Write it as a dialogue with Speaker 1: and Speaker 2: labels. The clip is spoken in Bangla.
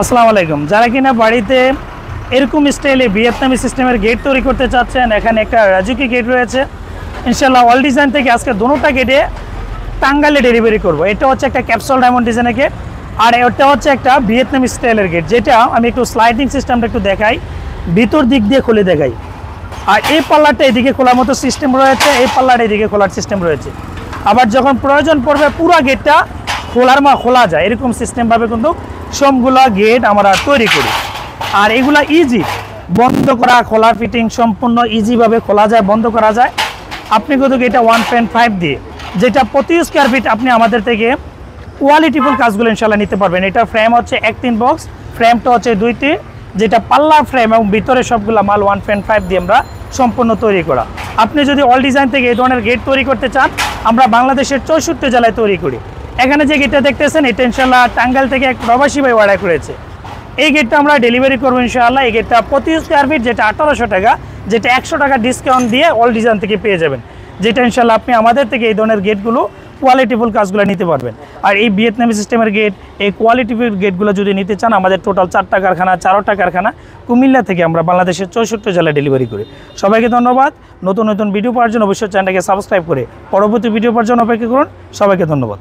Speaker 1: আসসালামু আলাইকুম। যারা কিনা বাড়িতে এরকম স্টাইলে ভিয়েতনামি সিস্টেমের গেট তৈরি করতে চাচ্ছেন, এখানে একটা রাজুকি গেট রয়েছে ইনশাল্লাহ। অল ডিজাইন থেকে আজকে দুটোটা গেটে টাঙ্গাইলে ডেলিভারি করব। এটা হচ্ছে একটা ক্যাপসুল ডায়মন্ড ডিজাইনের গেট, আর এটা হচ্ছে একটা ভিয়েতনামি স্টাইলের গেট, যেটা আমি একটু স্লাইডিং সিস্টেমটা একটু দেখাই, ভিতর দিক দিয়ে খুলে দেখাই। আর এই পাল্লাটা এদিকে খোলার মতো সিস্টেম রয়েছে, এই পাল্লাটা এদিকে খোলার সিস্টেম রয়েছে। আবার যখন প্রয়োজন পড়বে পুরো গেটটা খোলা যায়, এরকম সিস্টেমভাবে কিন্তু সবগুলা গেট আমরা তৈরি করি। আর এগুলা ইজি বন্ধ করা, খোলা ফিটিং সম্পূর্ণ ইজিভাবে খোলা যায়, বন্ধ করা যায়। আপনি কিন্তু এটা 1.5 দিয়ে, যেটা প্রতি স্কোয়ার ফিট আপনি আমাদের থেকে কোয়ালিটিফুল কাজগুলো ইনশাল্লাহ নিতে পারবেন। এটা ফ্রেম হচ্ছে 1-3 বক্স, ফ্রেমটা হচ্ছে 2-3, যেটা পাল্লার ফ্রেম এবং ভিতরে সবগুলা মাল 1.5 দিয়ে আমরা সম্পূর্ণ তৈরি করা। আপনি যদি অল ডিজাইন থেকে এই ধরনের গেট তৈরি করতে চান, আমরা বাংলাদেশের 64 জেলায় তৈরি করি। এখানে যে গেটটা দেখতেছেন, এটা ইনশাল্লাহ টাঙ্গাইল থেকে এক প্রবাসী ভাই অর্ডার করেছে। এই গেটটা আমরা ডেলিভারি করবো ইনশাআল্লাহ। এই গেটটা প্রতি স্কোয়ার ফিট যেটা 1800 টাকা, যেটা 100 টাকা ডিসকাউন্ট দিয়ে অল ডিজাইন থেকে পেয়ে যাবেন, যেটা ইনশাআল্লাহ আপনি আমাদের থেকে এই ধরনের গেটগুলো কোয়ালিটিফুল কাজগুলো নিতে পারবেন। আর এই ভিয়েতনামি সিস্টেমের গেট, এই কোয়ালিটিফুল গেটগুলো যদি নিতে চান, আমাদের টোটাল 4টা কারখানা, 4টা কারখানা কুমিল্লা থেকে আমরা বাংলাদেশের 64 জেলায় ডেলিভারি করি। সবাইকে ধন্যবাদ। নতুন নতুন ভিডিও পাওয়ার জন্য অবশ্যই চ্যানেলটাকে সাবস্ক্রাইব করে পরবর্তী ভিডিও পাওয়ার জন্য অপেক্ষা করুন। সবাইকে ধন্যবাদ।